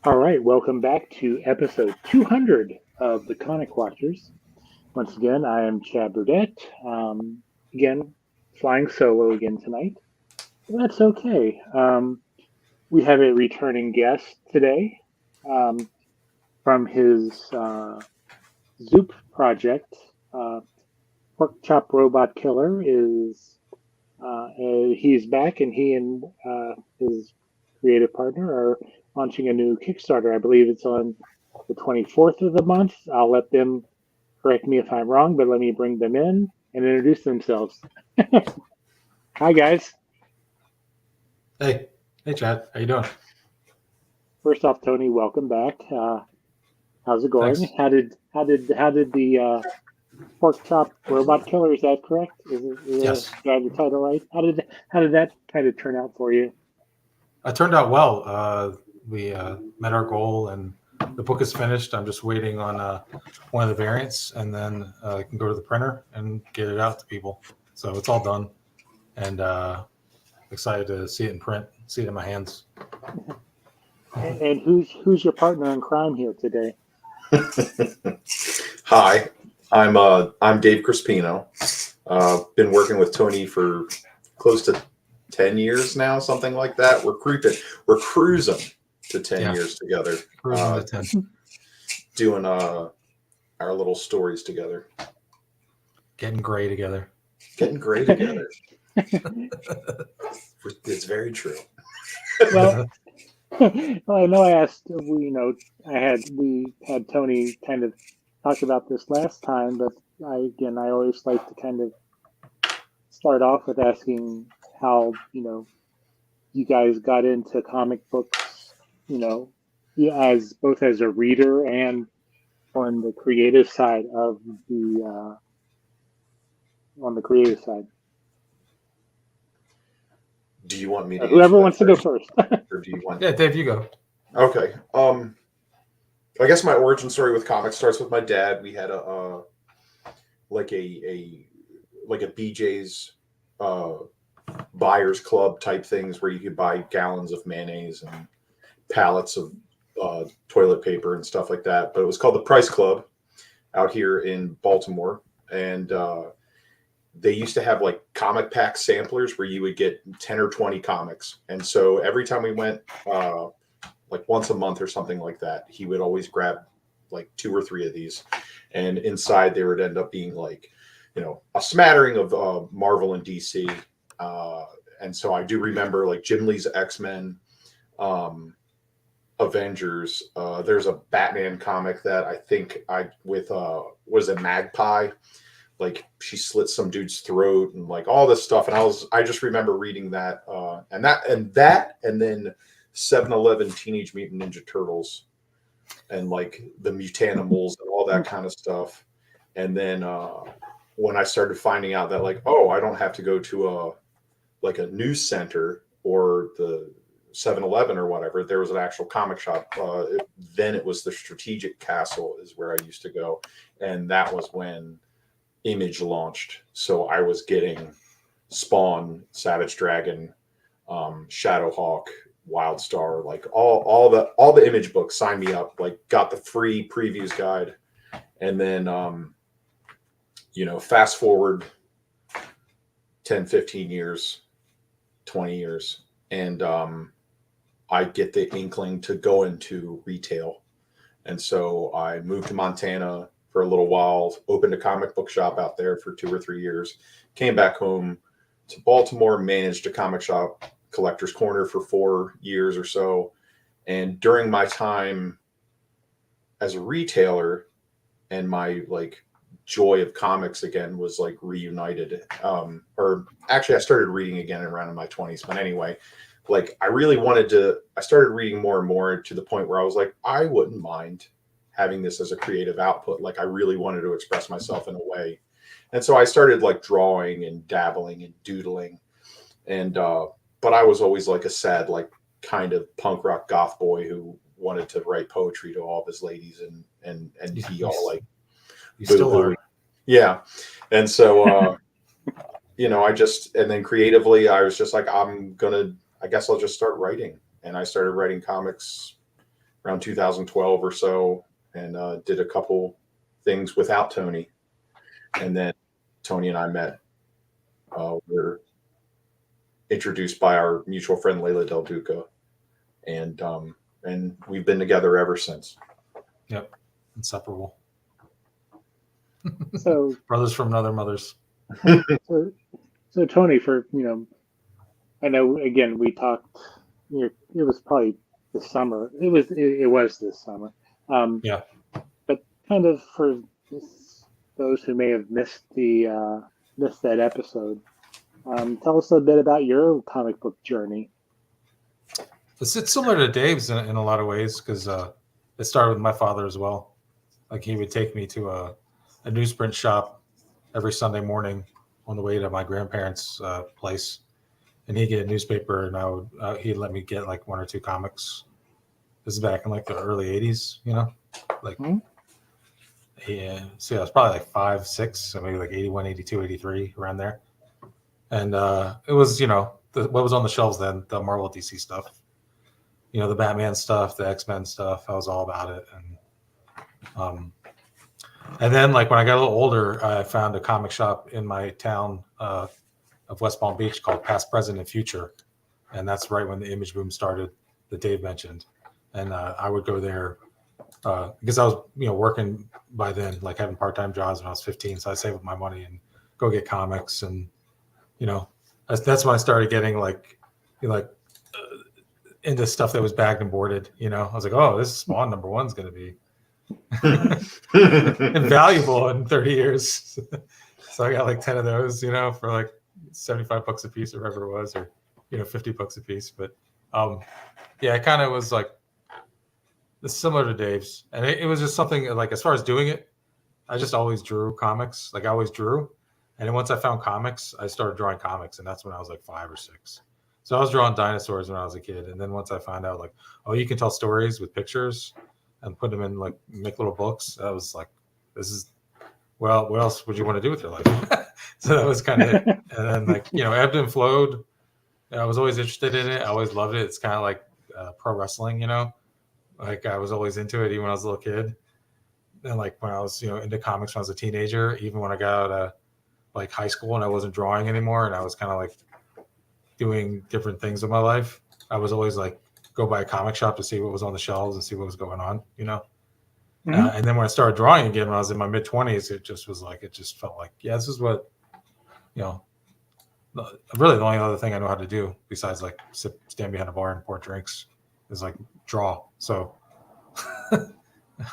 All right, welcome back to episode 200 of the Comic Watchers. Once again, I am Chad Burdett. Again, flying solo again tonight. That's okay. We have a returning guest today um, from his Zoop project. Pork Chop Robot Killer is he's back, and he and his creative partner are launching a new Kickstarter. I believe it's on the 24th of the month. I'll let them correct me if I'm wrong, but let me bring them in and introduce themselves. Hi, guys. Hey, hey, Chad, how you doing? First off, Tony, welcome back. How's it going? Thanks. How did the Pork Chop Robot Killer? Is that correct? Yes, Do I have the title right? How did that kind of turn out for you? it turned out well. We met our goal, and the book is finished. I'm just waiting on one of the variants, and then I can go to the printer and get it out to people. So it's all done, and excited to see it in print, see it in my hands. And who's your partner in crime here today? Hi, I'm Dave Crispino. Been working with Tony for close to 10 years now, something like that. We're cruising to 10 Yeah, years together, cruising to 10, doing our little stories together, getting gray together. getting gray together. It's very true. Well, well, I know I asked. We had Tony kind of talk about this last time, but I always like to kind of start off with asking how you guys got into comic books. You know, yeah, as both as a reader and on the creative side of the on the creative side. Do you want me to answer Whoever that wants to go first, first. or do you want? Yeah, Dave, you go. Okay. I guess my origin story with comics starts with my dad. We had like a like a BJ's uh, buyers club type things where you could buy gallons of mayonnaise and pallets of toilet paper and stuff like that. But it was called the Price Club out here in Baltimore, and they used to have like comic pack samplers where you would get 10 or 20 comics. And so every time we went, like once a month or something like that, he would always grab like two or three of these, and inside there would end up being like, a smattering of Marvel and DC. Uh, and so I do remember like Jim Lee's X-Men, um, Avengers. There's a Batman comic that I think I with was a Magpie, like she slit some dude's throat and like all this stuff. And I just remember reading that, and then 7-Eleven Teenage Mutant Ninja Turtles and like the Mutanimals and all that kind of stuff. And then when I started finding out that like, oh, I don't have to go to a news center or the 7-Eleven or whatever, there was an actual comic shop. Then it was the Strategic Castle is where I used to go. And that was when Image launched. So I was getting Spawn, Savage Dragon, Shadowhawk, Wildstar, like all the Image books. Signed me up. Like got the free previews guide, and then fast forward 10, 15 years, 20 years, and I get the inkling to go into retail, and so I moved to Montana for a little while, opened a comic book shop out there for 2 or 3 years, came back home to Baltimore, managed a comic shop, Collector's Corner, for 4 years or so. And during my time as a retailer and my like joy of comics again was like reunited. Or actually I started reading again around in my 20s. But anyway, like I started reading more and more to the point where I was like, I wouldn't mind having this as a creative output. Like I really wanted to express myself in a way. And so I started like drawing and dabbling and doodling. And but I was always like a sad, like kind of punk rock goth boy who wanted to write poetry to all of his ladies and You, be you, all like you boo still hooey. are. Yeah. And so and then creatively I was just like, I guess I'll just start writing. And I started writing comics around 2012 or so, and did a couple things without Tony, and then Tony and I met. We were introduced by our mutual friend Layla Del Duca, and we've been together ever since. Yep, inseparable. So Brothers from another mothers. so Tony, for I know again we talked. It was probably this summer. It was this summer. Yeah. But kind of for those who may have missed that episode, tell us a bit about your comic book journey. It's similar to Dave's in a lot of ways because it started with my father as well. Like he would take me to a newsprint shop every Sunday morning on the way to my grandparents' place, and he'd get a newspaper, and he'd let me get like one or two comics. This is back in like the early '80s, like yeah. So I was probably like 5, 6, so maybe like 81, 82, 83, around there. And it was what was on the shelves then, the Marvel DC stuff, the Batman stuff, the X-Men stuff. I was all about it, and then like when I got a little older, I found a comic shop in my town of West Palm Beach called Past, Present, and Future, and that's right when the image boom started that Dave mentioned. And I would go there because I was working by then, like having part-time jobs when I was 15, so I saved up my money and go get comics, and that's when I started getting into stuff that was bagged and boarded. I was like, oh, this Spawn #1 is going to be invaluable in 30 years. So I got like 10 of those, for like $75 a piece or whatever it was, or $50 a piece. But yeah, it kind of was like it's similar to Dave's, and it was just something like, as far as doing it, I just always drew comics. Like I always drew, and then once I found comics, I started drawing comics, and that's when I was like 5 or 6. So I was drawing dinosaurs when I was a kid, and then once I found out like, oh, you can tell stories with pictures and put them in like make little books, I was like, this is, well, what else would you want to do with your life? So that was kind of it. And then like ebbed and flowed. I was always interested in it. I always loved it. It's kind of like pro wrestling, like I was always into it even when I was a little kid. And like when I was into comics when I was a teenager, even when I got out of like high school and I wasn't drawing anymore and I was kind of like doing different things in my life, I was always like go by a comic shop to see what was on the shelves and see what was going on, Mm-hmm. And then when I started drawing again when I was in my mid-20s, it just felt like, yeah, this is what really the only other thing I know how to do besides like stand behind a bar and pour drinks is like draw. So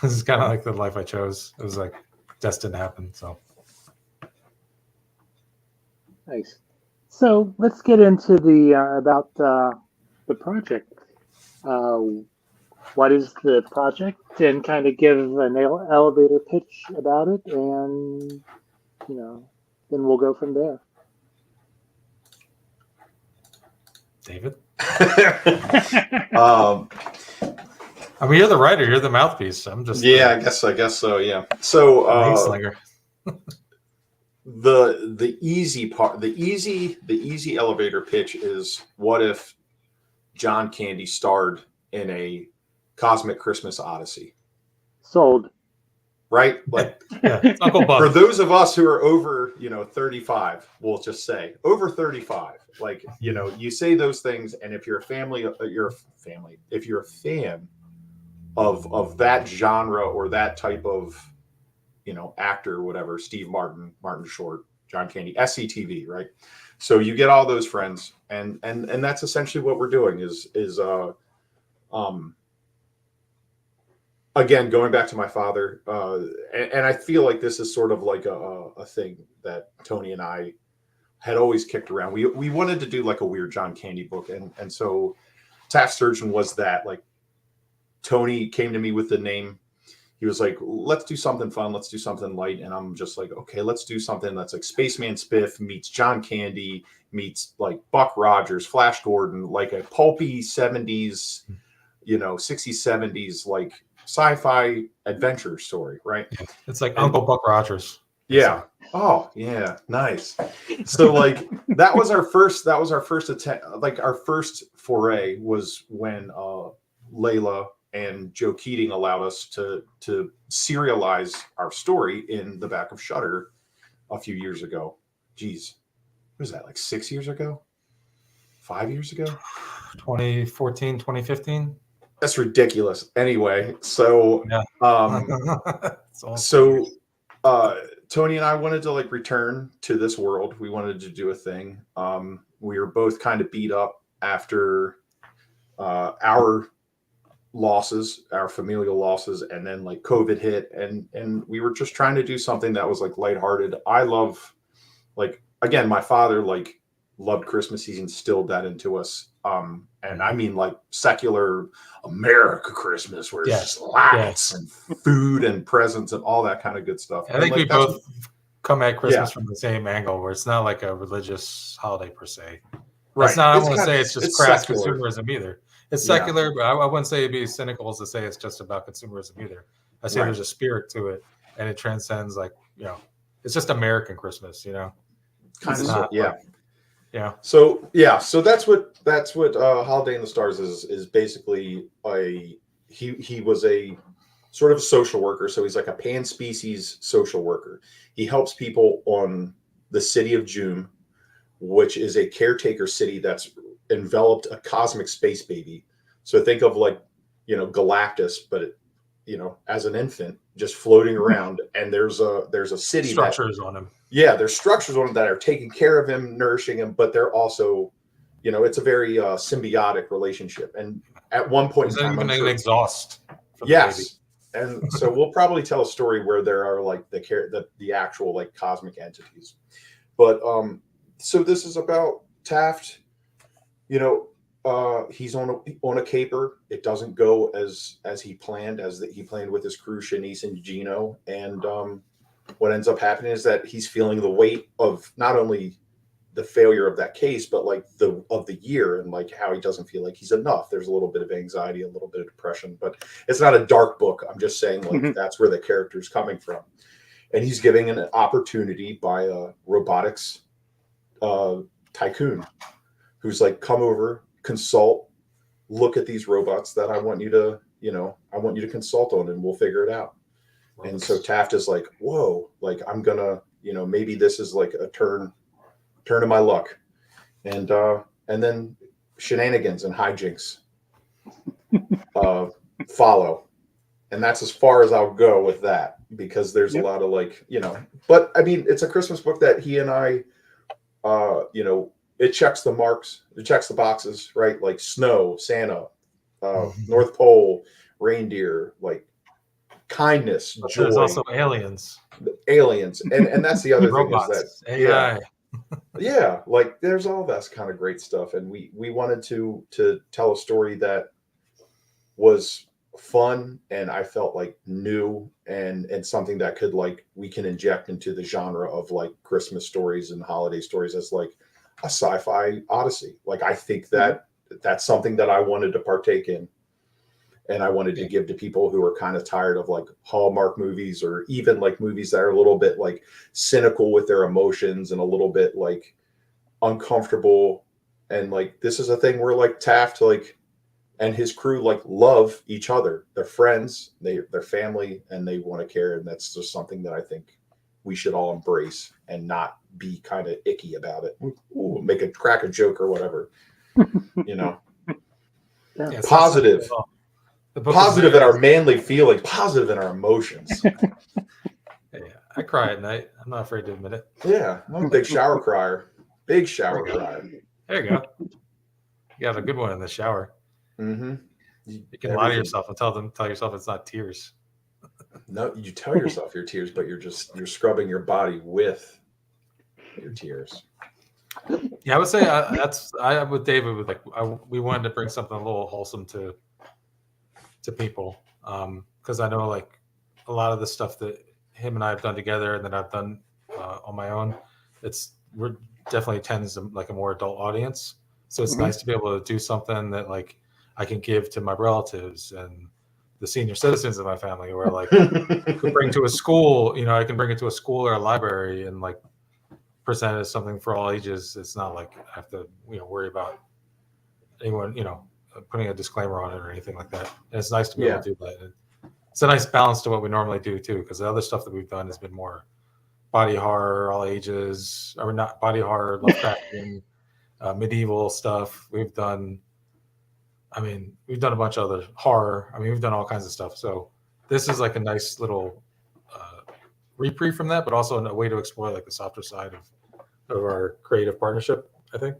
this is kind of like the life I chose. It was like destined to happen. So nice. So let's get into about the project. What is the project, and kind of give an elevator pitch about it, and then we'll go from there. David? I mean, you're the writer, you're the mouthpiece. I'm just I guess so. Yeah. So slinger. the easy part, the easy elevator pitch is, what if John Candy starred in a Cosmic Christmas Odyssey? Sold. Right? Like Uncle Buck. For those of us who are over 35, we'll just say over 35. Like you say those things, and if you're a if you're a fan of that genre or that type of actor, whatever, Steve Martin Short, John Candy, SCTV, right? So you get all those friends, and that's essentially what we're doing is again, going back to my father, and I feel like this is sort of like a thing that Tony and I had always kicked around. We wanted to do like a weird John Candy book, and so Taft Sturgeon was that. Like Tony came to me with the name. He was like, let's do something fun. Let's do something light. And I'm just like, okay, let's do something that's like Spaceman Spiff meets John Candy meets like Buck Rogers, Flash Gordon, like a pulpy 70s, 60s, 70s, like sci-fi adventure story, right? It's like Uncle Buck Rogers. Yeah. Oh, yeah. Nice. So like that was our first attempt. Like our first foray was when Layla and Joe Keating allowed us to serialize our story in the back of Shutter a few years ago. Geez, what was that, like 6 years ago? 5 years ago? 2014, 2015. That's ridiculous. Anyway, so Yeah. It's all so Tony and I wanted to like return to this world. We wanted to do a thing. We were both kind of beat up after our losses, our familial losses, and then like COVID hit, and we were just trying to do something that was like lighthearted. I love, like, again, my father like loved Christmas. He's instilled that into us. And I mean like secular America Christmas, where it's just lights and food and presents and all that kind of good stuff. I think like, we both come at Christmas from the same angle, where it's not like a religious holiday per se. Right. It's not, I want to say it's just crass secular. consumerism either. It's secular, but I wouldn't say it'd be cynical to say it's just about consumerism either. I say there's a spirit to it, and it transcends, like, it's just American Christmas, Kind of, yeah. Yeah. So that's what Holiday in the Stars is basically. He was a sort of a social worker, so he's like a pan-species social worker. He helps people on the city of Joom, which is a caretaker city that's enveloped a cosmic space baby. So think of like, Galactus, but as an infant just floating around, and there's a city structures on him. Yeah, there's structures on him that are taking care of him, nourishing him, but they're also, it's a very symbiotic relationship. And at one point in time, even an exhaust. Yes. And so we'll probably tell a story where there are like the actual like cosmic entities. But so this is about Taft. He's on a caper. It doesn't go as he planned, he planned with his crew, Shanice and Gino. And what ends up happening is that he's feeling the weight of not only the failure of that case, but like of the year, and like how he doesn't feel like he's enough. There's a little bit of anxiety, a little bit of depression, but it's not a dark book. I'm just saying, like, that's where the character's coming from. And he's giving an opportunity by a robotics tycoon who's like, come over, consult, look at these robots that I want you to consult on, and we'll figure it out. And so Taft is like, whoa, like, I'm gonna, maybe this is like a turn of my luck. And then shenanigans and hijinks follow. And that's as far as I'll go with that, because there's a lot of like, but I mean, it's a Christmas book that he and I, it checks the marks, it checks the boxes, right? Like snow, Santa, North Pole, reindeer, like kindness, but joy. There's also aliens, and that's the other thing, is that AI. like there's all that kind of great stuff. And we wanted to tell a story that was fun, and I felt like new, and something that could, like, we can inject into the genre of like Christmas stories and holiday stories as like a sci-fi odyssey. Like, I think that that's something that I wanted to partake in, and I wanted to give to people who are kind of tired of like Hallmark movies, or even like movies that are a little bit like cynical with their emotions and a little bit like uncomfortable. And like, this is a thing where like Taft, like, and his crew like love each other. They're friends, they're family, and they want to care. And that's just something that I think we should all embrace and not be kind of icky about it. Ooh, crack a joke or whatever, Positive. Positive in our manly feelings, positive in our emotions. I cry at night. I'm not afraid to admit it. Yeah, I'm a big shower crier. Big shower crier. There you go. You have a good one in the shower. Mm-hmm. You can lie to yourself and tell yourself it's not tears. No, you tell yourself your tears, but you're scrubbing your body with your tears. Yeah, I would say I with David with we wanted to bring something a little wholesome to people, because I know like a lot of the stuff that him and I have done together and that I've done on my own, we're definitely tends to like a more adult audience. So it's nice to be able to do something that like I can give to my relatives and the senior citizens of my family, or like could bring to a school. I can bring it to a school or a library and like present it as something for all ages. It's not like I have to worry about anyone putting a disclaimer on it or anything like that. And it's nice to be able to do that. It's a nice balance to what we normally do too, because the other stuff that we've done has been more body horror, all ages, or not body horror, Lovecraftian, medieval stuff. We've done a bunch of other horror. I mean, we've done all kinds of stuff. So this is like a nice little reprieve from that, but also a way to explore like the softer side of our creative partnership, I think.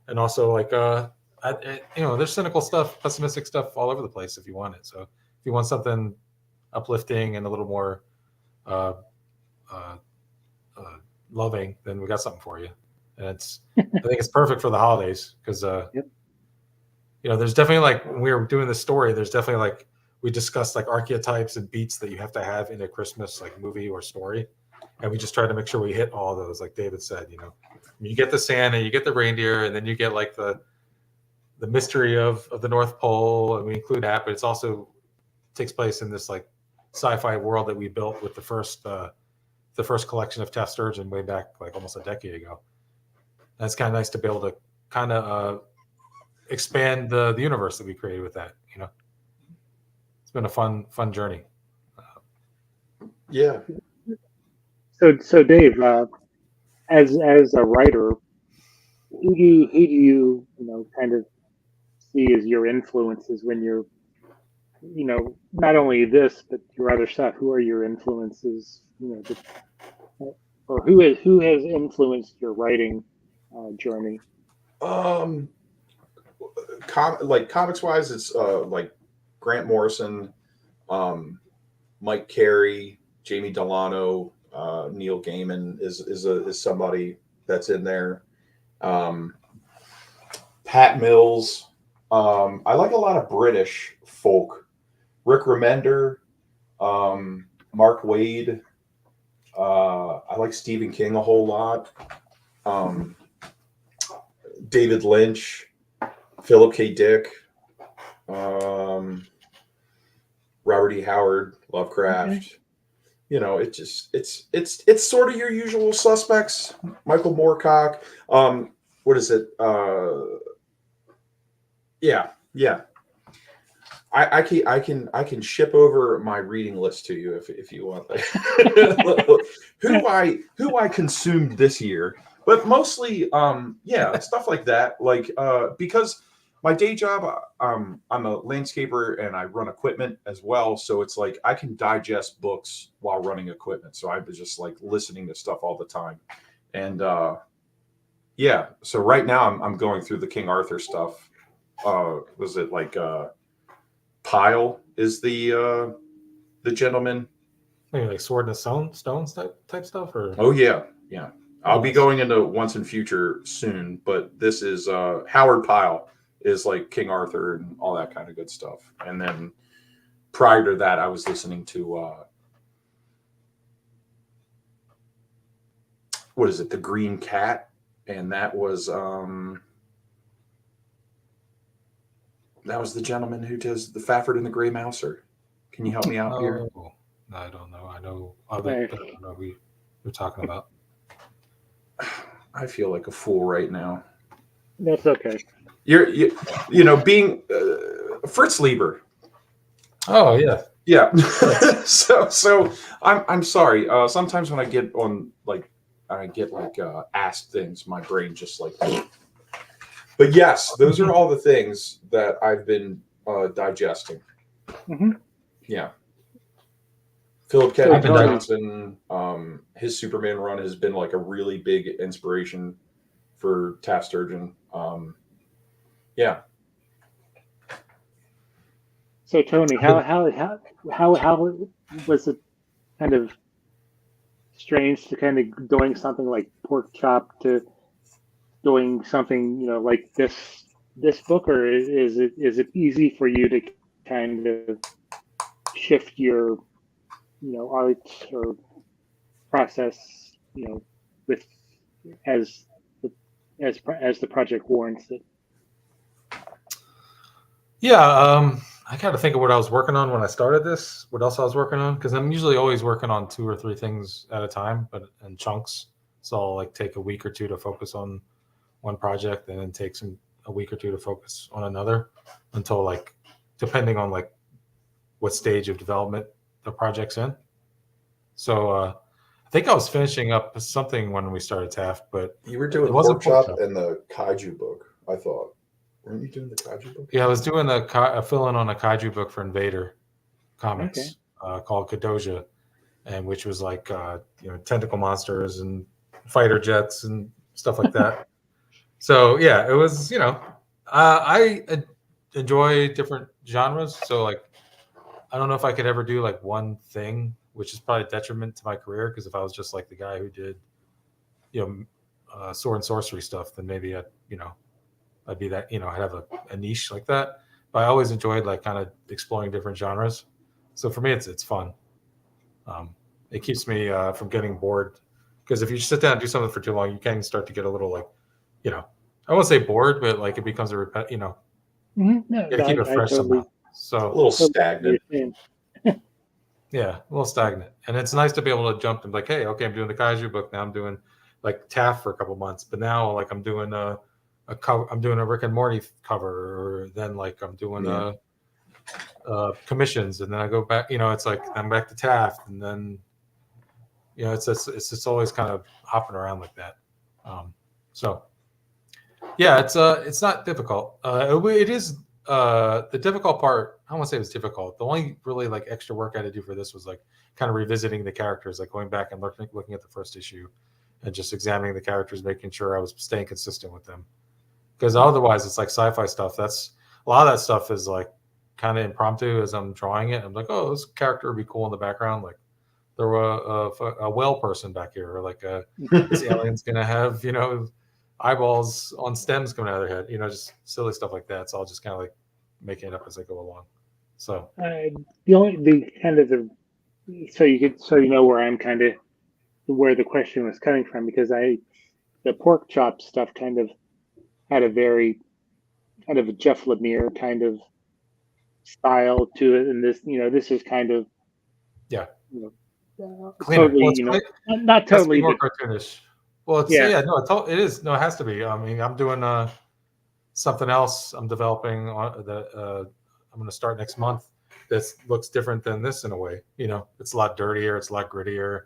And also like, there's cynical stuff, pessimistic stuff all over the place if you want it. So if you want something uplifting and a little more loving, then we got something for you. And I think it's perfect for the holidays because, there's definitely like when we were doing this story, there's definitely like we discussed like archetypes and beats that you have to have in a Christmas like movie or story, and we just tried to make sure we hit all those. Like David said, you get the Santa, you get the reindeer, and then you get like the mystery of the North Pole, and we include that, but it's also takes place in this like sci-fi world that we built with the first collection of Taft Sturgeon way back like almost a decade ago. And it's kind of nice to be able to kind of expand the universe that we created with that. It's been a fun journey. Yeah. So Dave, as a writer, who do you kind of see as your influences when you're not only this but your other stuff? Who are your influences? Or who has influenced your writing journey? Like comics wise, it's like Grant Morrison, Mike Carey, Jamie Delano, Neil Gaiman is somebody that's in there. Pat Mills. I like a lot of British folk. Rick Remender, Mark Waid. I like Stephen King a whole lot. David Lynch, Philip K. Dick, Robert E. Howard, Lovecraft. It's sort of your usual suspects. Michael Moorcock. What is it? Yeah. I can ship over my reading list to you if you want. who I consumed this year, but mostly stuff like that. Like because my day job, I'm a landscaper and I run equipment as well, so it's like I can digest books while running equipment. So I was just like listening to stuff all the time, and so right now I'm going through the King Arthur stuff. Was it like Pyle is the gentleman? Maybe like Sword and Stones type stuff, or oh yeah. I'll be going into Once and Future soon, but this is Howard Pyle is like King Arthur and all that kind of good stuff. And then prior to that, I was listening to what is it, The Green Cat, and that was the gentleman who does the Fafford and the Grey Mouser. Can you help me out here? I don't know. I know of it, but I don't know who you're talking about. I feel like a fool right now. That's okay. You're being Fritz Lieber. Oh yeah. Yeah. so I'm sorry. Sometimes when I get asked things, my brain just like. But yes, those are all the things that I've been digesting. Mm-hmm. Yeah. Philip K. Johnson, his Superman run has been like a really big inspiration for Taft Sturgeon. Yeah. So Tony, how was it kind of strange to kind of doing something like Pork Chop to doing something like this book, or is it easy for you to kind of shift your art or process with as the project warrants it? Yeah, I got to think of what I was working on when I started this. What else I was working on, because I'm usually always working on 2 or 3 things at a time, but in chunks. So I'll like take a week or 2 to focus on one project, and then take a week or two to focus on another until like, depending on like what stage of development the project's in. So I think I was finishing up something when we started Taft, but You were doing it wasn't Pork Pork Chop and the Kaiju book, I thought. Weren't you doing the Kaiju book? Yeah, I was doing a fill-in on a kaiju book for Invader Comics called Kadoja, and which was like tentacle monsters and fighter jets and stuff like that. So yeah, it was I enjoy different genres. So like I don't know if I could ever do like one thing, which is probably a detriment to my career, because if I was just like the guy who did sword and sorcery stuff, then maybe I'd be that, I'd have a niche like that. But I always enjoyed like kind of exploring different genres. So for me, it's fun. It keeps me from getting bored, because if you sit down and do something for too long, you can start to get a little like, I won't say bored, but like it becomes No, you got to keep it I fresh somehow. totally, A So little stagnant. understand. yeah, a little stagnant, and it's nice to be able to jump and like, hey, okay, I'm doing the kaiju book now. I'm doing like Taft for a couple months, but now like I'm doing a cover. I'm doing a Rick and Morty cover, or then like I'm doing commissions, and then I go back. It's like I'm back to Taft, and then it's just always kind of hopping around like that. So yeah, it's not difficult. It is the difficult part. I don't want to say it was difficult. The only really like extra work I had to do for this was like kind of revisiting the characters, like going back and looking at the first issue, and just examining the characters, making sure I was staying consistent with them. Because otherwise, it's like sci-fi stuff. That's a lot of that stuff is like kind of impromptu as I'm drawing it. I'm like, oh, this character would be cool in the background. Like there were a whale person back here, or like this alien's gonna have eyeballs on stems coming out of their head. Just silly stuff like that. So I'll just kind of like making it up as I go along. So The kind of so you know where I'm kind of where the question was coming from, because the pork chop stuff kind of had a very kind of a Jeff Lemire kind of style to it, and this is kind of yeah, cleaner. totally Well, not it has to be totally, more but cartoonish. Well, it's yeah. no, it is. No, it has to be. I mean, I'm doing something else. I'm developing that I'm going to start next month. That looks different than this in a way. It's a lot dirtier. It's a lot grittier.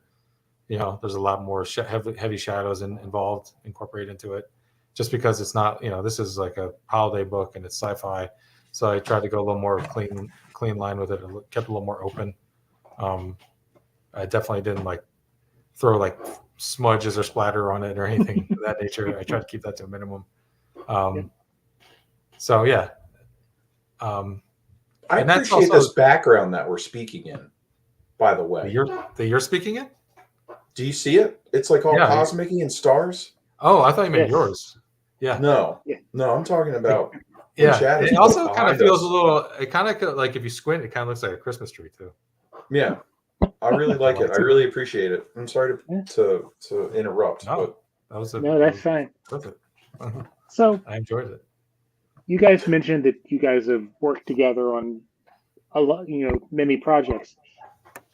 There's a lot more heavy shadows involved, incorporated into it. Just because it's not, this is like a holiday book and it's sci-fi, so I tried to go a little more clean line with it. And kept a little more open. I definitely didn't like throw like smudges or splatter on it or anything of that nature. I tried to keep that to a minimum. So yeah. I and that's appreciate also this background that we're speaking in, by the way. that you're speaking in? Do you see it? It's like all cosmic-y and stars. Oh, I thought you meant Yes. yours. Yeah. No, Yeah. no, I'm talking about. Yeah. Chat It also kind of feels a little. It kind of like if you squint, it kind of looks like a Christmas tree too. Yeah, I really like it. I really appreciate it. I'm sorry to interrupt, No, but That's fine. Perfect. So I enjoyed it. you guys mentioned that you guys have worked together on a lot, many projects.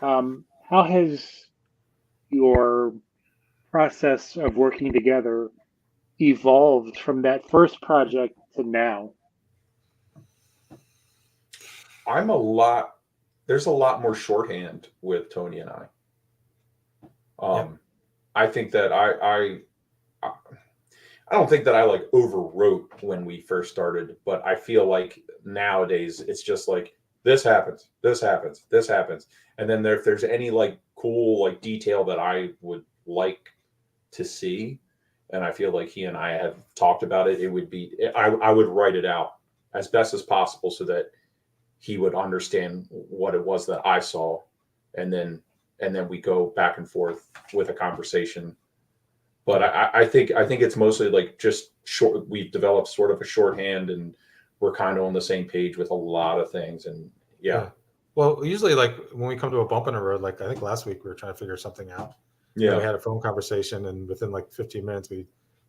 How has your process of working together evolved from that first project to now? there's a lot more shorthand with Tony and I. I think that I don't think that I like overwrote when we first started, but I feel like nowadays it's just like this happens, and then if there's any like cool like detail that I would like to see, and I feel like he and I have talked about it, it would be I would write it out as best as possible so that he would understand what it was that I saw, and then we go back and forth with a conversation. But I think it's mostly like just short. We've developed sort of a shorthand, and we're kind of on the same page with a lot of things. And yeah. Well, usually like when we come to a bump in the road, like I think last week we were trying to figure something out. Yeah. And we had a phone conversation, and within like 15 minutes,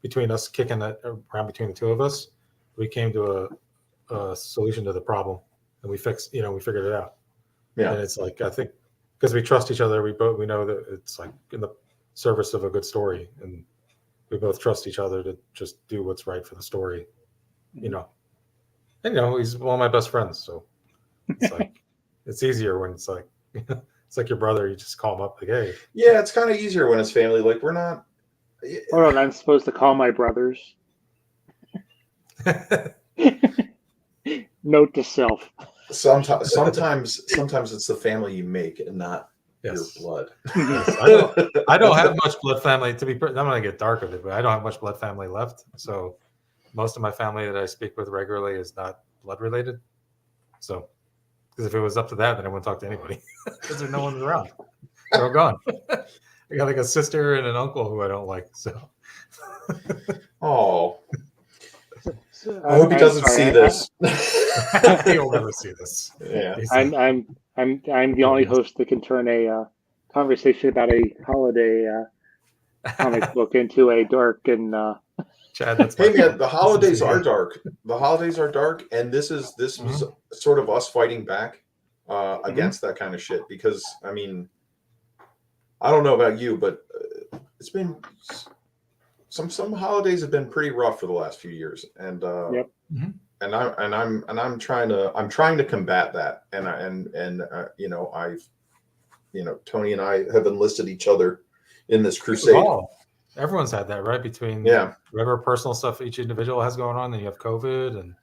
between us kicking that around between the two of us, we came to a solution to the problem, and we figured it out. Yeah. And it's like, I think because we trust each other, we know that it's like in the service of a good story, and we both trust each other to just do what's right for the story. you know, and he's one of my best friends, so it's like it's easier when it's like it's like your brother. You just call him up like, hey. Yeah, it's kind of easier when it's family. Like we're not. Hold on, I'm supposed to call my brothers. Note to self. Sometimes it's the family you make and not your Yes. blood. Yes. I don't have much blood family. I'm going to get dark with it, but I don't have much blood family left. So most of my family that I speak with regularly is not blood related. So, because if it was up to that, then I wouldn't talk to anybody because there's no one around. They're all gone. I got like a sister and an uncle who I don't like. So, Oh, So, I hope he doesn't see this. he'll never see this. Yeah. I'm the only host that can turn a conversation about a holiday comic book into a dark and Chad, that's Hey my man, fault. the holidays are dark. The holidays are dark, and this was sort of us fighting back against that kind of shit. Because I mean, I don't know about you, but it's been some holidays have been pretty rough for the last few years, and Yep. I'm trying to combat that, and Tony and I have enlisted each other in this crusade. Everyone's had that, right? Between whatever personal stuff each individual has going on, then you have COVID and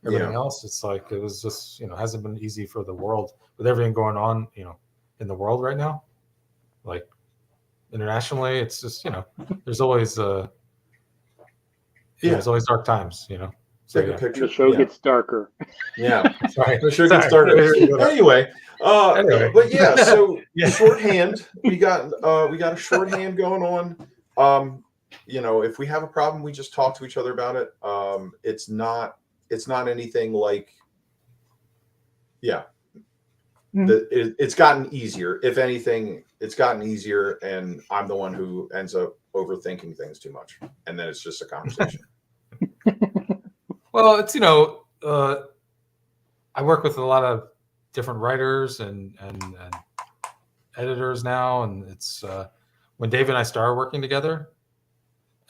everything else. It's like it was just hasn't been easy for the world with everything going on in the world right now. Like internationally, it's just there's always there's always dark times. So, Take a picture. The show gets darker. Yeah, sorry. The show gets started. Anyway, but yeah. So shorthand, we got a shorthand going on. If we have a problem, we just talk to each other about it. It's not anything like, it's gotten easier. If anything, it's gotten easier, and I'm the one who ends up overthinking things too much, and then it's just a conversation. Well, it's I work with a lot of different writers and editors now, and it's when Dave and I started working together,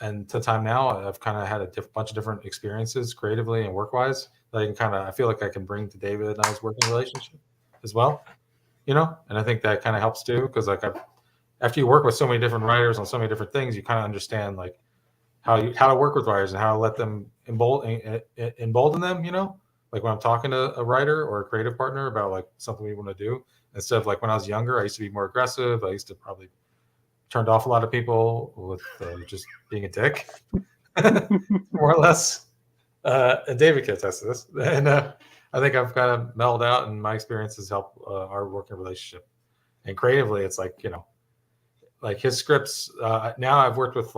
and to time now, I've kind of had a bunch of different experiences creatively and work-wise that I feel like I can bring to David and I's working relationship as well, and I think that kind of helps too, because after you work with so many different writers on so many different things, you kind of understand like how to work with writers and how to let them embolden them, like when I'm talking to a writer or a creative partner about like something we want to do, instead of like when I was younger, I used to be more aggressive. I used to probably turned off a lot of people with just being a dick, more or less. And David can attest to this. And I think I've kind of mellowed out, and my experiences help our working relationship. And creatively, it's like, like his scripts. Now I've worked with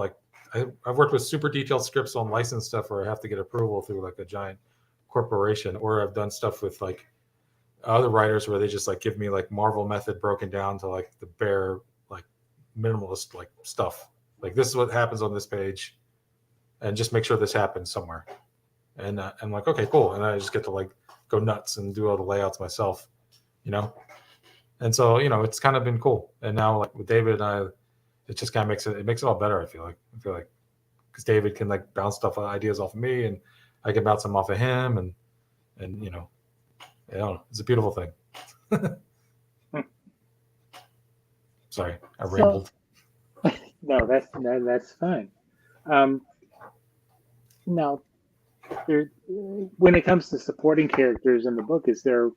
I've worked with super detailed scripts on licensed stuff where I have to get approval through like a giant corporation, or I've done stuff with like other writers where they just like give me like Marvel method broken down to like the bare like minimalist like stuff. Like this is what happens on this page, and just make sure this happens somewhere. And I'm like, okay, cool. And I just get to like go nuts and do all the layouts myself, And so it's kind of been cool. And now like with David and I, it just kind of makes it all better. I feel like because David can like bounce ideas off of me, and I can bounce them off of him, and it's a beautiful thing. Sorry, I rambled. No, that's fine. Now, when it comes to supporting characters in the book, is there,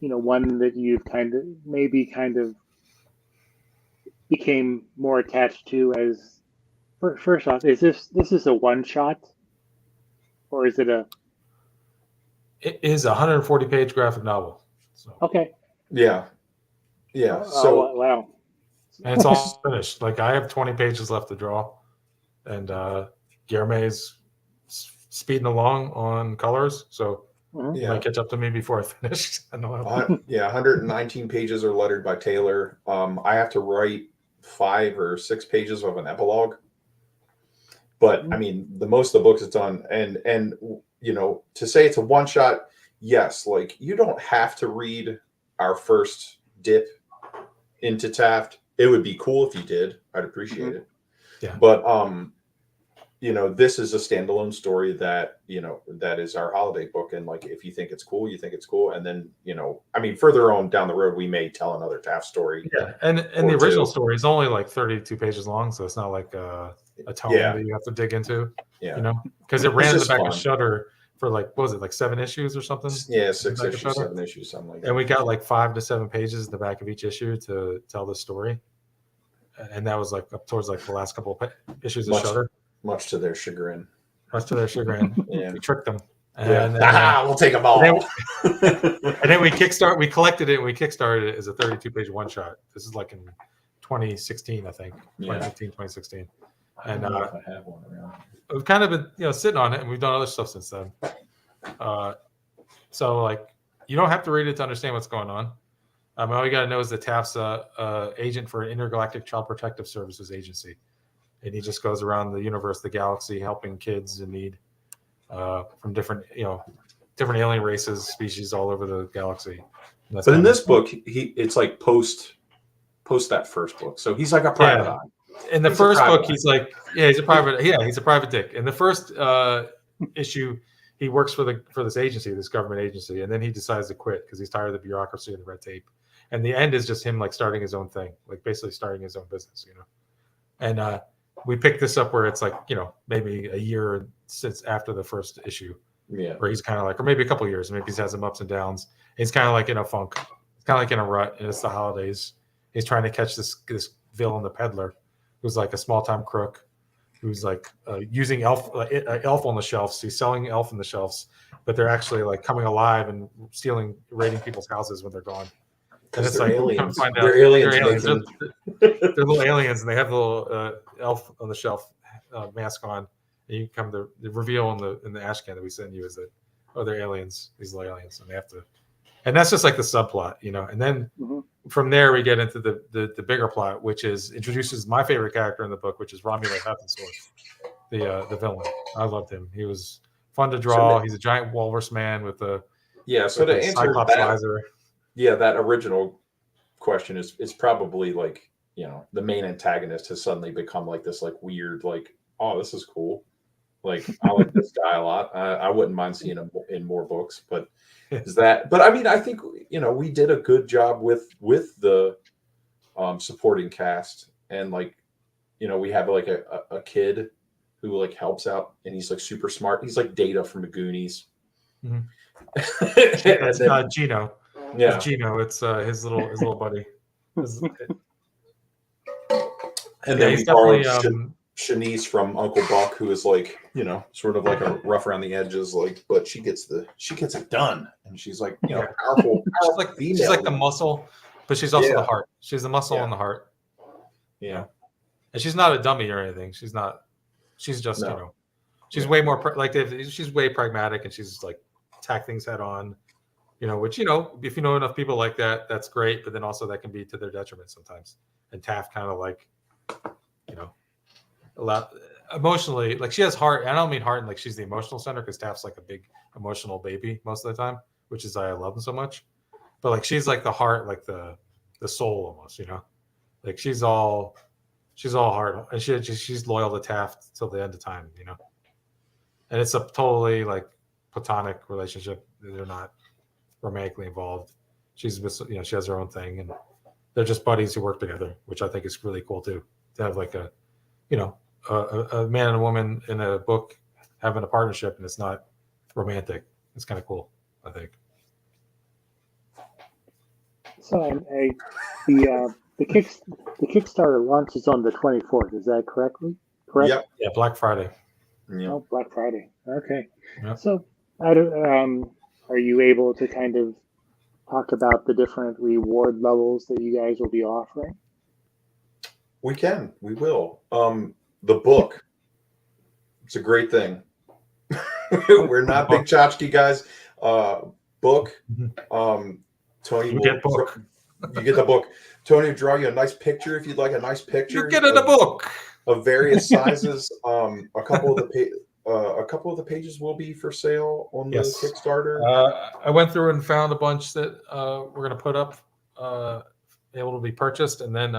one that you've kind of became more attached to as? First off, is this a one shot, or is it a? It is a 140-page graphic novel. So. Okay. Yeah. So wow. And it's all finished. Like I have 20 pages left to draw, and Guillerme's speeding along on colors, so he might catch up to me before I finish. I know. 119 pages are lettered by Taylor. I have to write 5 or 6 pages of an epilogue, but I mean, the most of the books it's done, and to say it's a one shot, yes. Like you don't have to read our first dip into Taft. It would be cool if you did. I'd appreciate it. Yeah. But this is a standalone story that, that is our holiday book. And like, if you think it's cool, you think it's cool. And then, further on down the road, we may tell another Taft story. Yeah. And the original story is only like 32 pages long. So it's not like a tome that you have to dig into, because it ran in the back of Shudder for like, what was it, like 7 issues or something? Yeah, 6 issues, 7 issues, something like that. And we got like 5 to 7 pages in the back of each issue to tell the story. And that was like up towards like the last couple of issues of Shudder. Much to their chagrin. Yeah. We tricked them. And then, we'll take them all. And then we collected it and we kickstarted it as a 32-page one-shot. This is like in 2016, I think. 2015, 2016. And I have one around. We've kind of been, sitting on it, and we've done other stuff since then. So like, you don't have to read it to understand what's going on. All you got to know is that Taft's agent for an intergalactic child protective services agency. And he just goes around the universe, the galaxy, helping kids in need from different alien races, species all over the galaxy. But in this book, it's like post that first book, so he's like a private eye. In the first book, he's like, he's a private, he's a private dick. In the first issue, he works for this agency, this government agency, and then he decides to quit because he's tired of the bureaucracy and the red tape. And the end is just him like starting his own thing, like basically starting his own business, And we picked this up where it's like, maybe a year since after the first issue, where he's kind of like, or maybe a couple of years, maybe he's had some ups and downs. He's kind of like in a funk, he's kind of like in a rut, and it's the holidays. He's trying to catch this villain, the peddler, who's like a small time crook, who's like using elf on the shelves. He's selling elf on the shelves, but they're actually like coming alive and raiding people's houses when they're gone. And it's like aliens. They're aliens. They're little aliens, and they have the little elf on the shelf mask on. And you come the reveal in the ash can that we sent you is that they're aliens. These little aliens, and they have to. And that's just like the subplot, And then from there we get into the bigger plot, which introduces my favorite character in the book, which is Romulan Heffensworth, the villain. I loved him. He was fun to draw. He's a giant walrus man with a So to answer Cyclops that. visor. Yeah, that original question is probably like, the main antagonist has suddenly become like this like weird, like, oh, this is cool. Like, I like this guy a lot. I wouldn't mind seeing him in more books, but I think, we did a good job with the supporting cast. And like, we have like a kid who like helps out, and he's like super smart. He's like Data from the Goonies. Mm-hmm. That's Gino. Yeah, it's Gino. It's his little buddy. And then we borrowed Shanice from Uncle Buck, who is like, sort of like a rough around the edges, like, but she gets it done, and she's like, powerful. She's like the muscle, but she's also the heart. She's the muscle and the heart. Yeah, and she's not a dummy or anything. She's not. She's just she's way more she's way pragmatic, and she's like attack things head on. Which, if you know enough people like that, that's great. But then also that can be to their detriment sometimes. And Taft kind of like, a lot emotionally, like she has heart. I don't mean heart and like she's the emotional center, because Taft's like a big emotional baby most of the time, which is why I love him so much. But like she's like the heart, like the soul almost, like she's all heart, and she's loyal to Taft till the end of time, And it's a totally like platonic relationship. They're not romantically involved. She's she has her own thing, and they're just buddies who work together, which I think is really cool too, to have like a man and a woman in a book having a partnership, and it's not romantic. It's kind of cool, I think. So the Kickstarter launches on the 24th. Is that correct? Yep. Yeah, Black Friday. Yep. Oh, Black Friday. Okay. Yep. So are you able to kind of talk about the different reward levels that you guys will be offering? We will. The book, it's a great thing. We're not big tchotchke guys. Book. Tony you get book. You get the book. Tony will draw you a nice picture if you'd like a nice picture. You get in the book of various sizes. A couple of the pages will be for sale on the Kickstarter. I went through and found a bunch that we're going to put up, able to be purchased, and then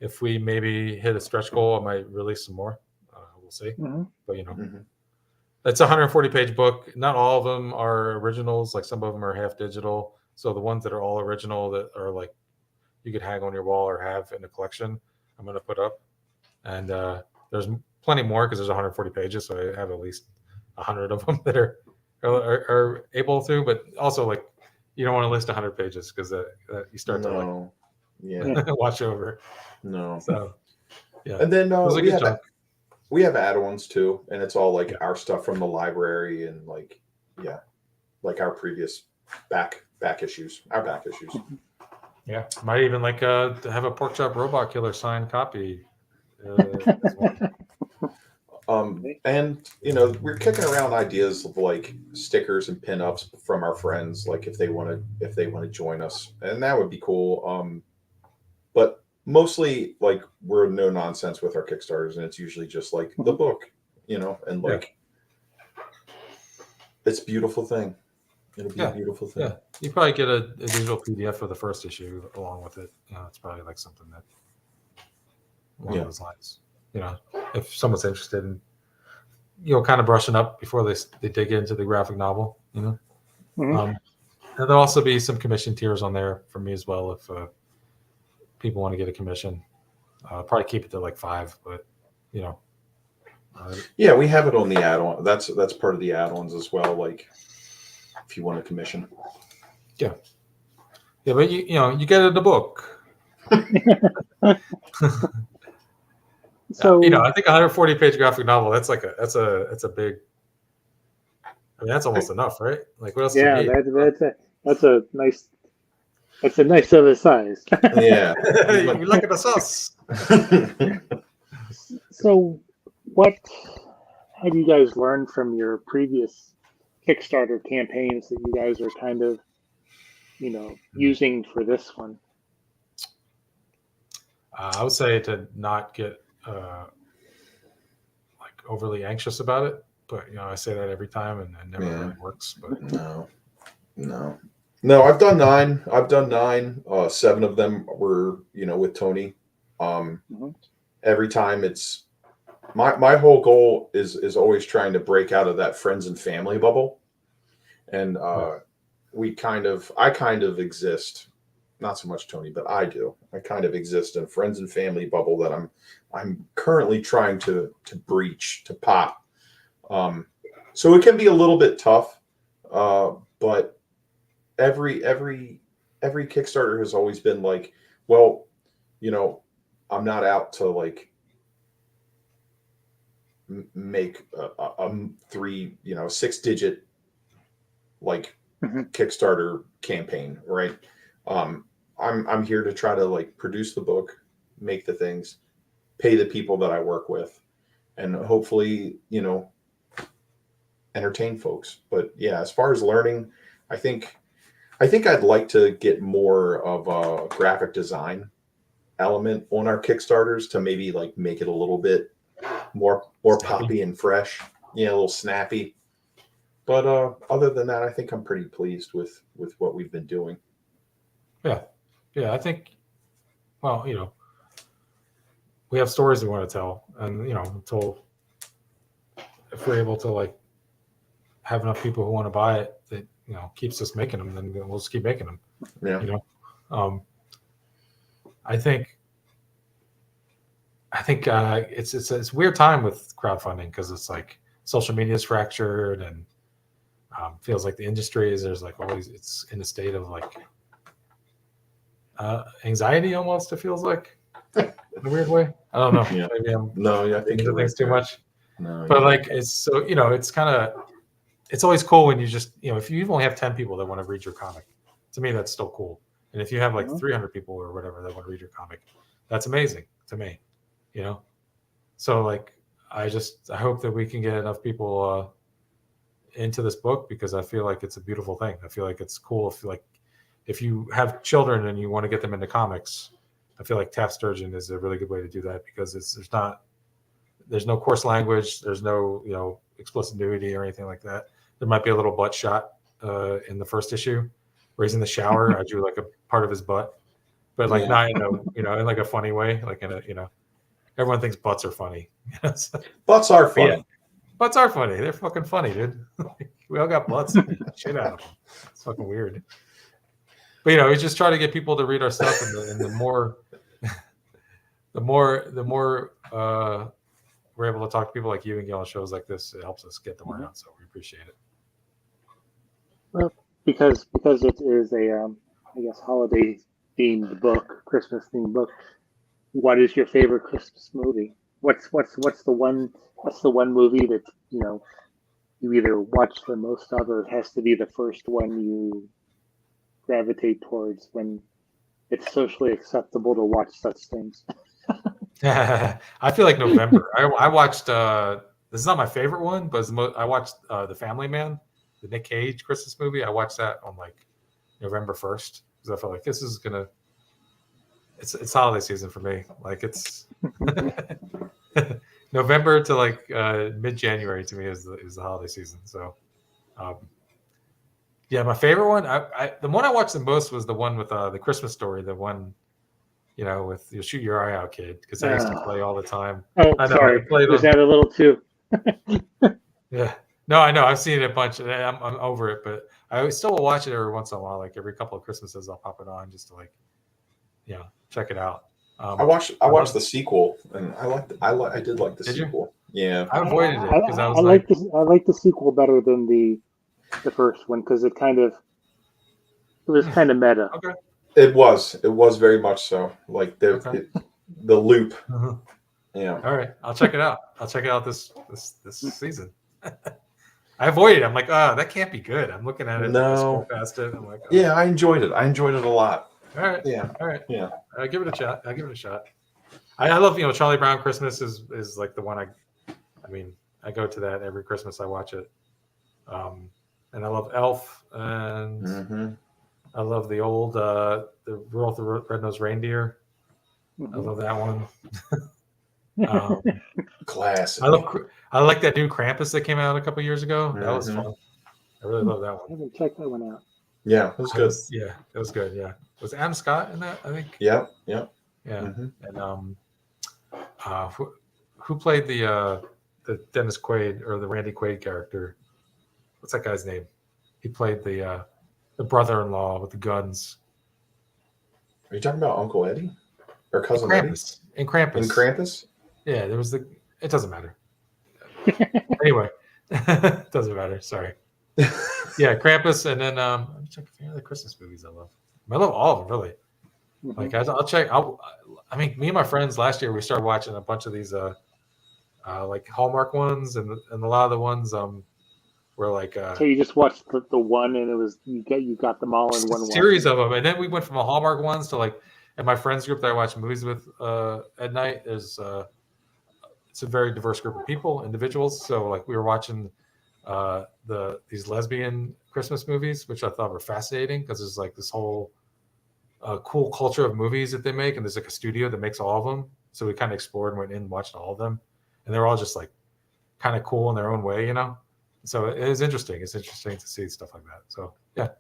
if we maybe hit a stretch goal, I might release some more. We'll see. Mm-hmm. But Mm-hmm. it's a 140 page book. Not all of them are originals. Like some of them are half digital. So the ones that are all original that are like you could hang on your wall or have in a collection, I'm going to put up. And there's plenty more because there's 140 pages, so I have at least 100 of them that are able to. But also, like, you don't want to list 100 pages because you start to No. Yeah. like watch over. No. So yeah, And then it was a good chunk. we have add-ons too, and it's all like our stuff from the library and like like our previous back issues, our back issues. Yeah, might even like to have a Pork Chop Robot Killer signed copy. As well. And we're kicking around ideas of like stickers and pinups from our friends, like if they want to join us, and that would be cool. But mostly like we're no nonsense with our Kickstarters, and it's usually just like the book, and like it's a beautiful thing. It'll be a beautiful thing. Yeah, you probably get a digital PDF for the first issue along with it. It's probably like something that along those lines. If someone's interested in kind of brushing up before they dig into the graphic novel. Mm-hmm. And there'll also be some commission tiers on there for me as well if people want to get a commission. Probably keep it to like 5, but yeah, we have it on the add-on. That's part of the add-ons as well. Like if you want a commission. Yeah, but you get it in the book. So I think a 140 page graphic novel. That's like that's a big. I mean, that's almost enough, right? Like, what else? yeah, do you need? that's a nice other size. Yeah, You look at the sauce. So, what have you guys learned from your previous Kickstarter campaigns that you guys are kind of, using for this one? I would say to not get like overly anxious about it, but I say that every time, and it never really works. But no. I've done 9. 7 of them were with Tony. Every time it's my whole goal is always trying to break out of that friends and family bubble, and I kind of exist. Not so much Tony, but I do. I kind of exist in a friends and family bubble that I'm currently trying to breach, to pop. So it can be a little bit tough, but every Kickstarter has always been like, well, I'm not out to like make a 6-digit like Kickstarter campaign, right? I'm here to try to like produce the book, make the things, pay the people that I work with, and hopefully, entertain folks. But yeah, as far as learning, I think I'd like to get more of a graphic design element on our Kickstarters to maybe like make it a little bit more poppy and fresh, a little snappy. But other than that, I think I'm pretty pleased with what we've been doing. Yeah, I think, well, we have stories we want to tell, and until if we're able to like have enough people who want to buy it that keeps us making them, then we'll just keep making them. Yeah. I think it's a weird time with crowdfunding because it's like social media is fractured and feels like the industry there's like always it's in a state of like anxiety almost. It feels like in a weird way. I don't know. Yeah. Maybe I'm I think thinking things too much. No, but like it's so it's kind of it's always cool when you just if you only have 10 people that want to read your comic. To me, that's still cool. And if you have like 300 people or whatever that want to read your comic, that's amazing to me. So like I hope that we can get enough people into this book because I feel like it's a beautiful thing. I feel like it's cool. If you have children and you want to get them into comics, I feel like Taft Sturgeon is a really good way to do that because there's no coarse language, there's no explicit nudity or anything like that. There might be a little butt shot in the first issue, where he's in the shower. I drew like a part of his butt, but like not in a in like a funny way, like in a everyone thinks butts are funny. So, Butts are yeah, funny. butts are funny. They're fucking funny, dude. We all got butts. Shit out of them. It's fucking weird. But we just try to get people to read our stuff, and the more, the more we're able to talk to people like you and get on shows like this, it helps us get the word out. So we appreciate it. Well, because it is a I guess holiday themed book, Christmas themed book. What is your favorite Christmas movie? What's the one movie that you either watch the most of, or it has to be the first one you gravitate towards when it's socially acceptable to watch such things? I feel like November. I watched. This is not my favorite one, but I watched The Family Man, the Nick Cage Christmas movie. I watched that on like November 1st because I felt like this is gonna. It's holiday season for me. Like it's November to like mid-January to me is the holiday season. So, yeah, my favorite one. The one I watched the most was the one with the Christmas Story. The one, with you shoot your eye out, kid, because I used to play all the time. Oh, I know, sorry. I played Was on, that a little too? yeah. No, I know. I've seen it a bunch. And I'm over it, but I still will watch it every once in a while. Like every couple of Christmases, I'll pop it on just to check it out. I watched the sequel, and I did like the sequel. Yeah, I avoided it because I was I like the sequel better than the first one because it was kind of meta. Okay. It was very much so. Like the loop. Uh-huh. Yeah. All right, I'll check it out. I'll check it out this season. I avoided it. I'm like, that can't be good. I'm looking at it. No. I scroll past it. I'm like, yeah, I enjoyed it. I enjoyed it a lot. All right. Yeah. All right. Yeah. I'll give it a shot. I love, Charlie Brown Christmas is like the one I go to that every Christmas. I watch it. And I love Elf, and I love the old the Rudolph the Red-Nosed Reindeer. I love that one. Classic. I like that new Krampus that came out a couple years ago. That was fun. I really love that one. I haven't checked that one out. Yeah, it was good. It was good. Yeah, was Adam Scott in that? I think. Yeah. Yeah. And who played the Dennis Quaid or the Randy Quaid character? What's that guy's name? He played the brother-in-law with the guns. Are you talking about Uncle Eddie or Cousin Krampus? Eddie? In Krampus. In Krampus? Yeah, there was it doesn't matter. Anyway, it doesn't matter. Sorry. Yeah, Krampus, and then let me check a few other Christmas movies I love. I love all of them, really. Like I'll check. Me and my friends last year we started watching a bunch of these like Hallmark ones, and a lot of the ones were like. So you just watched the one, and it was you got them all in one series of them, and then we went from a Hallmark ones to like, and my friends group that I watch movies with at night is it's a very diverse group of people, individuals. So like we were watching these lesbian Christmas movies, which I thought were fascinating because there's like this whole cool culture of movies that they make, and there's like a studio that makes all of them. So we kind of explored and went in and watched all of them, and they're all just like kind of cool in their own way, So it is interesting. It's interesting to see stuff like that. So yeah.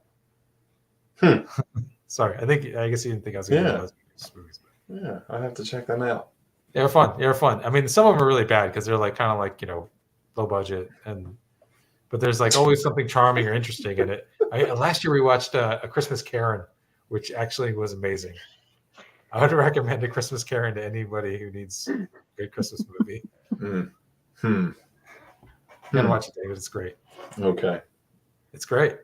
Sorry, I guess you didn't think I was going to do those movies. But. Yeah, I have to check them out. They're fun. They're fun. I mean, some of them are really bad because they're like kind of like low budget, but there's like always something charming or interesting in it. Last year we watched A Christmas Karen, which actually was amazing. I would recommend A Christmas Karen to anybody who needs a good Christmas movie. You gotta watch it, David. It's great. Okay. It's great.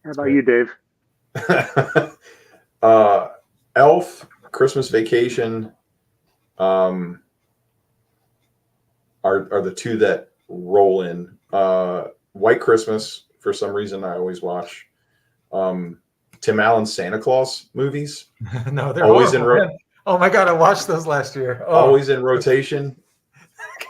How about you, Dave? Elf, Christmas Vacation, are the two that roll in. White Christmas, for some reason, I always watch. Tim Allen's Santa Claus movies. No, they're always horrible, oh my god, I watched those last year. Always in rotation.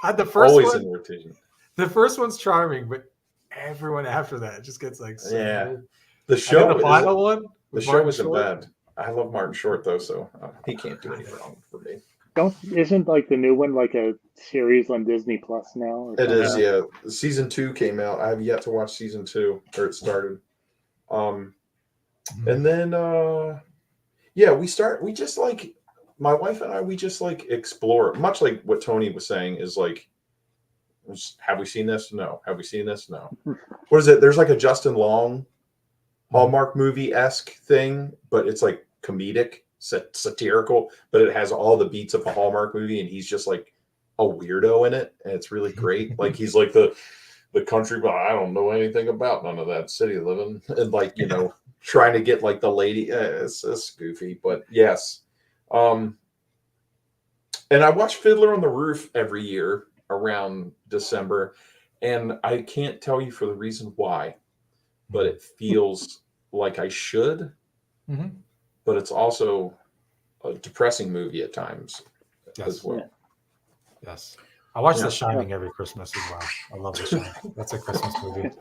God, the first always one, in rotation. The first one's charming, but everyone after that just gets like so weird. The show, the final one. The show isn't bad. I love Martin Short though, so he can't do anything wrong for me. Isn't like the new one like a series on Disney Plus now? It is, yeah. Season 2 came out. I have yet to watch season 2, or it started. And then we just like my wife and I, we just like explore, much like what Tony was saying is like, have we seen this? No. Have we seen this? No. What is it? There's like a Justin Long Hallmark movie-esque thing, but it's like comedic, satirical, but it has all the beats of a Hallmark movie, and he's just like a weirdo in it, and it's really great. Like he's like the country, but I don't know anything about none of that city living, and like, you know, trying to get like the lady. It's goofy, but yes. And I watch Fiddler on the Roof every year around December, and I can't tell you for the reason why, but it feels like I should. Mm-hmm. But it's also a depressing movie at times as well. Yeah. Yes. I watch The Shining every Christmas as well. I love The Shining. That's a Christmas movie.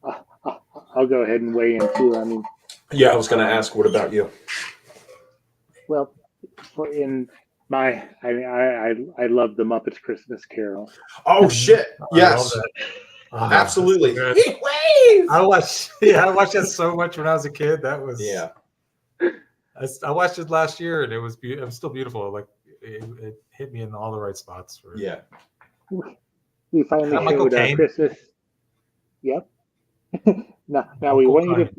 I'll go ahead and weigh in too. I mean, yeah, I was going to ask, what about you? Well, I love the Muppets Christmas Carol. Oh shit! Yes, absolutely. Heat wave. I watched that so much when I was a kid. That was I watched it last year, and it was still beautiful. Like it hit me in all the right spots. We finally showed Christmas. Yep. Now we want you to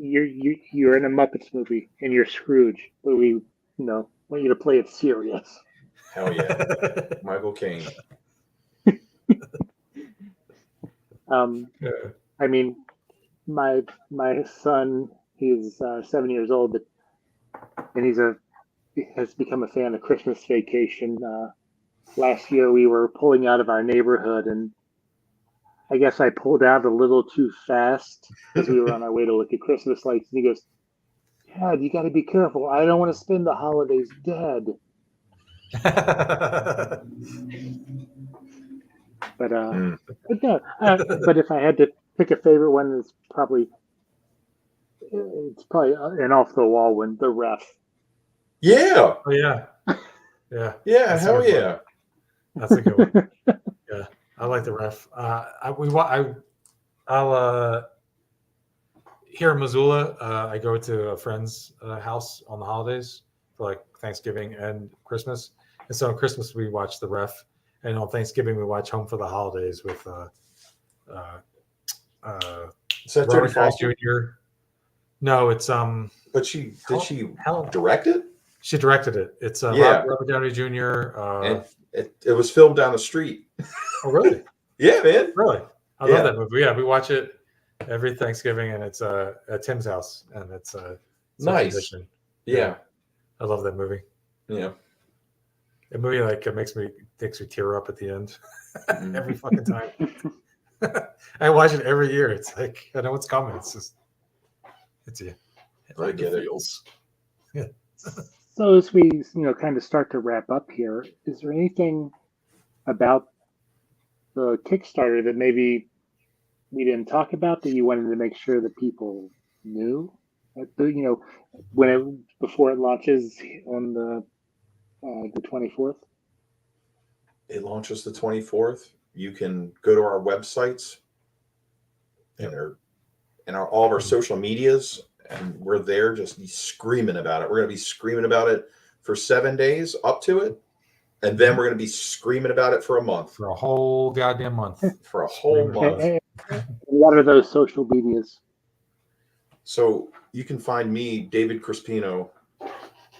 you're in a Muppets movie and you're Scrooge, but we want you to play it serious. Hell yeah, Michael Caine. I mean, my son, he's 7 years old, and he has become a fan of Christmas Vacation. Last year we were pulling out of our neighborhood, and I guess I pulled out a little too fast because we were on our way to look at Christmas lights. And he goes, "Dad, you got to be careful. I don't want to spend the holidays dead." But but if I had to pick a favorite one, it's probably an off the wall one, The Ref. Yeah. Oh yeah. Yeah. Yeah. Hell yeah. That's a good one. Yeah, I like The Ref. I'll here in Missoula, I go to a friend's house on the holidays for like Thanksgiving and Christmas. And so on Christmas we watch The Ref, and on Thanksgiving we watch Home for the Holidays with Is that Jodie Foster Jr.? No, it's But she direct it? She directed it. It's Robert Downey Jr. And it was filmed down the street. Oh really? Yeah, man. Really? I love that movie. Yeah, we watch it every Thanksgiving, and it's at Tim's house, and it's nice. Yeah, I love that movie. Yeah, the movie like it makes me tear up at the end every fucking time. I watch it every year. It's like I know what's coming. It's just I get it. Yeah. So as we kind of start to wrap up here, is there anything about the Kickstarter that maybe we didn't talk about that you wanted to make sure that people knew? Before it launches on the 24th. It launches the 24th. You can go to our websites and all of our social medias, and we're there just screaming about it. We're going to be screaming about it for 7 days up to it, and then we're going to be screaming about it for a month. For a whole goddamn month. For a whole month. What are those social medias? So you can find me, David Crispino,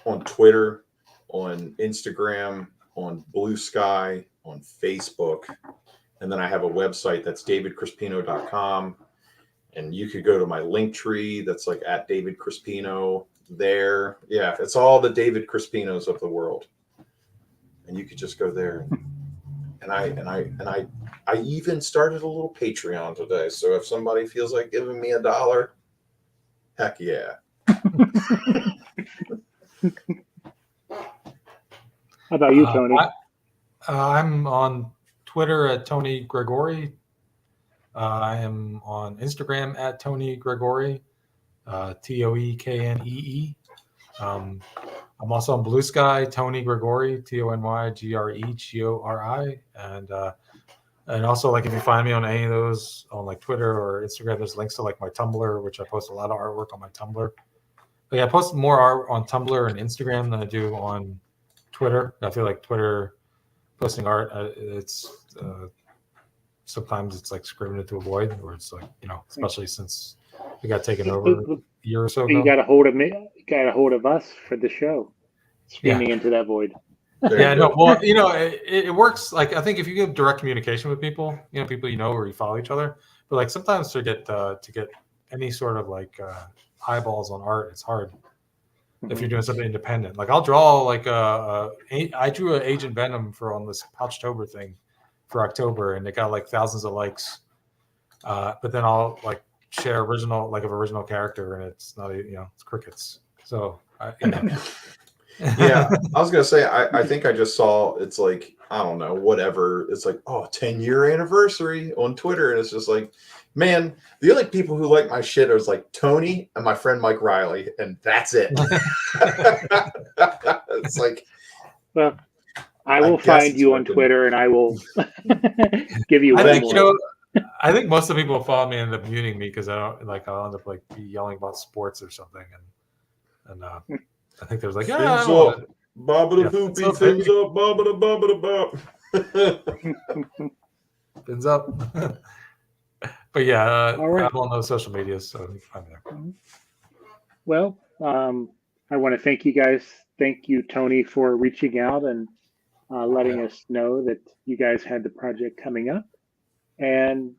on Twitter, on Instagram, on Blue Sky, on Facebook. And then I have a website that's davidcrispino.com. And you could go to my link tree that's like at David Crispino there. Yeah, it's all the David Crispinos of the world. And you could just go there. And I even started a little Patreon today. So if somebody feels like giving me $1, heck yeah. How about you, Tony? I'm on Twitter at Tony Gregori. I am on Instagram at Tony Gregori, TOEKNEE. I'm also on Blue Sky, Tony Gregori, TonyGregori, and also like if you find me on any of those on like Twitter or Instagram, there's links to like my Tumblr, which I post a lot of artwork on my Tumblr But yeah, I post more art on Tumblr and Instagram than I do on Twitter. I feel like Twitter posting art, it's sometimes it's like screaming into a void, where it's like, especially since we got taken over a year or so ago. You got a hold of me. You got a hold of us for the show. Screaming Yeah. into that void. Yeah, no. Well, it works. Like, I think if you get direct communication with people, people or you follow each other, but like sometimes to get any sort of like eyeballs on art, it's hard. If you're doing something independent. Like I'll draw like I drew an Agent Venom on this Pouchtober thing for October, and it got like thousands of likes. But then I'll like share original character, and it's not it's crickets. So yeah, I was gonna say I think I just saw it's like, I don't know, whatever. It's like, 10-year anniversary on Twitter, and it's just like, man, the only people who like my shit are like Tony and my friend Mike Riley, and that's it. It's like, well, I will find you on Twitter, and I will give you. I think I think most of the people who follow me end up muting me because I'll end up like be yelling about sports or something, and I think there's like, fins up, bobba da poopy, fins up, bobba da bobba da bop. Fins up. But yeah, all right. I'm on those social medias, so you can find me there. Well, I want to thank you guys. Thank you, Tony, for reaching out and letting us know that you guys had the project coming up. And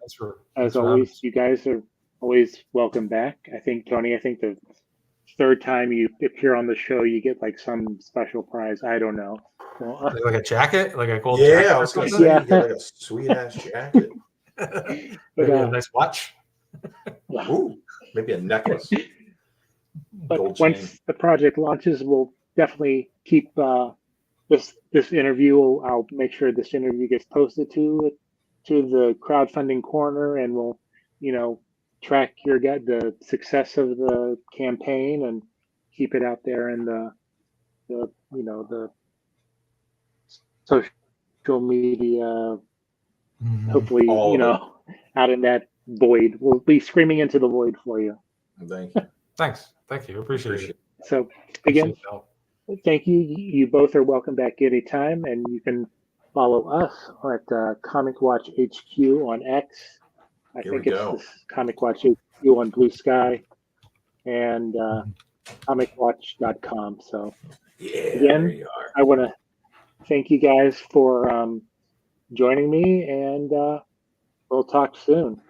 as always, you guys are always welcome back. I think, Tony, the third time you appear on the show, you get like some special prize. I don't know. Like a jacket? Like a gold jacket? Yeah, I was going to say, you get like a sweet-ass jacket. Maybe a nice watch. Ooh, maybe a necklace. But once the project launches, we'll definitely keep this interview. I'll make sure this interview gets posted to the crowdfunding corner, and we'll, track the success of the campaign and keep it out there in the social media. Hopefully, out in that void, we'll be screaming into the void for you. Thank you. Thank you. Appreciate it. So again, thank you. You both are welcome back anytime, and you can follow us at Comic Watch HQ on X. I think it's this Comic Watch HQ on Blue Sky, and comicwatch.com. So again, I want to thank you guys for joining me, and we'll talk soon.